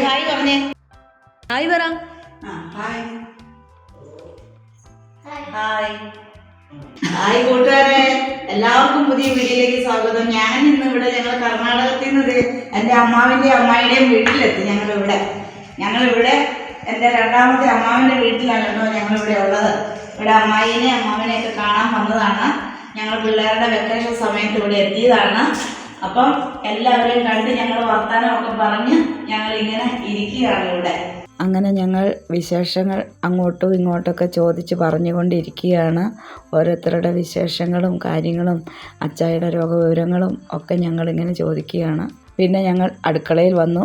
Hi പറഞ്ഞേ. Hi പറ. Hi കൂട്ടുകാരെ, എല്ലാവർക്കും പുതിയ വീഡിയോയിലേക്ക് സ്വാഗതം. ഞാൻ ഇന്ന് ഇവിടെ ഞങ്ങൾ കർണാടകത്തിൽ നിന്ന് എൻ്റെ അമ്മാവിൻ്റെയും അമ്മായിയുടെയും വീട്ടിലെത്തി. ഞങ്ങളിവിടെ എൻ്റെ രണ്ടാമത്തെ അമ്മാവിൻ്റെ വീട്ടിലാണ് കേട്ടോ ഞങ്ങളിവിടെ ഉള്ളത്. ഇവിടെ അമ്മായിനെ അമ്മാവിനെയൊക്കെ കാണാൻ വന്നതാണ്. ഞങ്ങൾ പിള്ളേരുടെ വെക്കേഷൻ സമയത്ത് ഇവിടെ എത്തിയതാണ്. അപ്പം എല്ലാവരെയും കണ്ട് ഞങ്ങൾ വർത്തമാനമൊക്കെ പറഞ്ഞ് ഞങ്ങളിങ്ങനെ ഇരിക്കുകയാണ് ഇവിടെ. അങ്ങനെ ഞങ്ങൾ വിശേഷങ്ങൾ അങ്ങോട്ടും ഇങ്ങോട്ടൊക്കെ ചോദിച്ച് പറഞ്ഞുകൊണ്ടിരിക്കുകയാണ്. ഓരോരുത്തരുടെ വിശേഷങ്ങളും കാര്യങ്ങളും അച്ചായുടെ രോഗവിവരങ്ങളും ഒക്കെ ഞങ്ങളിങ്ങനെ ചോദിക്കുകയാണ്. പിന്നെ ഞങ്ങൾ അടുക്കളയിൽ വന്നു.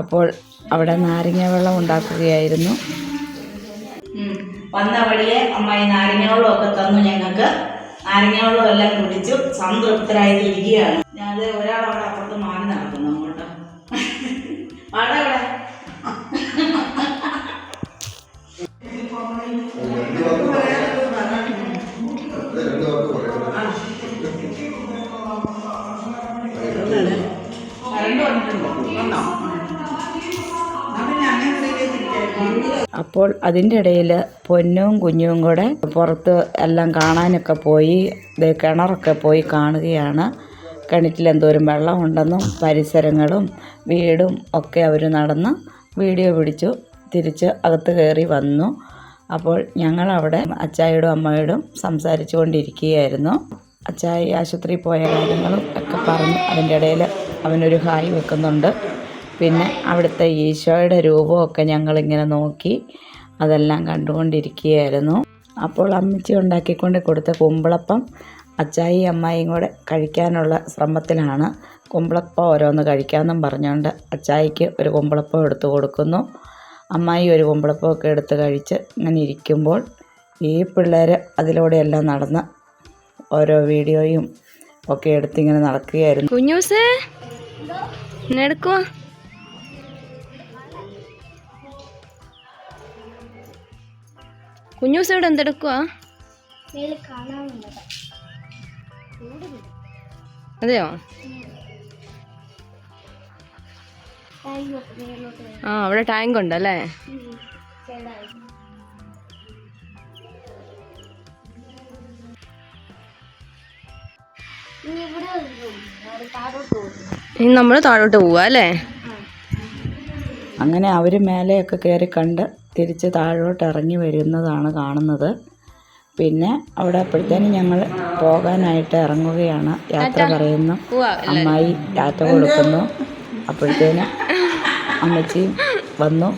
അപ്പോൾ അവിടെ നാരങ്ങ വെള്ളം ഉണ്ടാക്കുകയായിരുന്നു. വന്ന വഴിയെ അമ്മായി നാരങ്ങ വെള്ളമൊക്കെ തന്നു. ഞങ്ങൾക്ക് നാരങ്ങ വെള്ളം എല്ലാം കുടിച്ചു സംതൃപ്തരായിട്ടിരിക്കുകയാണ്. ഞാൻ ഒരാളവിടെ അപ്പുറത്ത് മാറി നടക്കുന്നു അങ്ങോട്ട്. അവിടെ അപ്പോൾ അതിൻ്റെ ഇടയിൽ പൊന്നും കുഞ്ഞും കൂടെ പുറത്ത് എല്ലാം കാണാനൊക്കെ പോയി. കിണറൊക്കെ പോയി കാണുകയാണ്. കിണറ്റിൽ എന്തോരം വെള്ളമുണ്ടെന്നും പരിസരങ്ങളും വീടും ഒക്കെ അവർ നടന്ന് വീഡിയോ പിടിച്ചു. തിരിച്ച് അകത്ത് കയറി വന്നു. അപ്പോൾ ഞങ്ങളവിടെ അച്ചായോടും അമ്മയോടും സംസാരിച്ചു കൊണ്ടിരിക്കുകയായിരുന്നു. അച്ചായി ആശുപത്രിയിൽ പോയ കാര്യങ്ങളും ഒക്കെ പറഞ്ഞു. അതിൻ്റെ ഇടയിൽ അവനൊരു ഹായ് വെക്കുന്നുണ്ട്. പിന്നെ അവിടുത്തെ ഈശോയുടെ രൂപമൊക്കെ ഞങ്ങളിങ്ങനെ നോക്കി അതെല്ലാം കണ്ടുകൊണ്ടിരിക്കുകയായിരുന്നു. അപ്പോൾ അമ്മച്ചി ഉണ്ടാക്കിക്കൊണ്ട് കൊടുത്ത കുമ്പിളപ്പം അച്ചായി അമ്മായിയും കൂടെ കഴിക്കാനുള്ള ശ്രമത്തിലാണ്. കുമ്പിളപ്പം ഓരോന്ന് കഴിക്കാമെന്നും പറഞ്ഞുകൊണ്ട് അച്ചായിക്ക് ഒരു കുമ്പിളപ്പം എടുത്തു കൊടുക്കുന്നു. അമ്മായി ഒരു കുമ്പിളപ്പമൊക്കെ എടുത്ത് കഴിച്ച് ഇങ്ങനെ ഇരിക്കുമ്പോൾ ഈ പിള്ളേർ അതിലൂടെയെല്ലാം നടന്ന് ഓരോ വീഡിയോയും ഒക്കെ എടുത്തിങ്ങനെ നടക്കുകയായിരുന്നു. കുഞ്ഞൂസേ എടുക്കുവാ. കുഞ്ഞൂസ് ഇവിടെ എന്തെടുക്കുവാ? അതെയോ? ആ അവിടെ ടാങ്ക് ഉണ്ടല്ലേ. ഇനി നമ്മൾ താഴോട്ട് പോവാ അല്ലേ? അങ്ങനെ അവർ മേലെയൊക്കെ കയറി കണ്ട് തിരിച്ച് താഴോട്ട് ഇറങ്ങി വരുന്നതാണ് കാണുന്നത്. പിന്നെ അവിടെ അപ്പോഴത്തേനും ഞങ്ങൾ പോകാനായിട്ട് ഇറങ്ങുകയാണ്. യാത്ര പറയുന്നു. അമ്മായി ടാറ്റ കൊടുക്കുന്നു. അപ്പോഴത്തേനും അമ്മച്ചിയും വന്നു.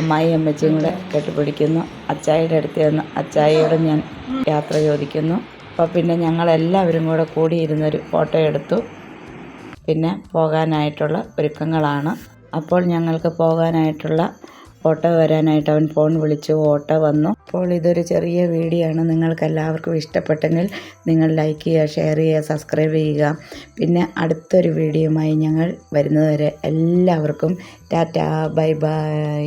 അമ്മായി അമ്മച്ചിയും കൂടെ കെട്ടിപ്പിടിക്കുന്നു. അച്ചായിയുടെ അടുത്ത് ചെന്ന് അച്ചായിയോട് ഞാൻ യാത്ര ചോദിക്കുന്നു. അപ്പോൾ പിന്നെ ഞങ്ങളെല്ലാവരും കൂടെ കൂടിയിരുന്നൊരു ഫോട്ടോ എടുത്തു. പിന്നെ പോകാനായിട്ടുള്ള ഒരുക്കങ്ങളാണ്. അപ്പോൾ ഞങ്ങൾക്ക് പോകാനായിട്ടുള്ള ഓട്ടോ വരാനായിട്ട് അവൻ ഫോൺ വിളിച്ചു. ഓട്ടോ വന്നു. അപ്പോൾ ഇതൊരു ചെറിയ വീഡിയോ ആണ്. നിങ്ങൾക്ക് എല്ലാവർക്കും ഇഷ്ടപ്പെട്ടെങ്കിൽ നിങ്ങൾ ലൈക്ക് ചെയ്യുക, ഷെയർ ചെയ്യുക, സബ്സ്ക്രൈബ് ചെയ്യുക. പിന്നെ അടുത്തൊരു വീഡിയോയുമായി ഞങ്ങൾ വരുന്നതുവരെ എല്ലാവർക്കും ടാറ്റാ, ബൈ ബൈ.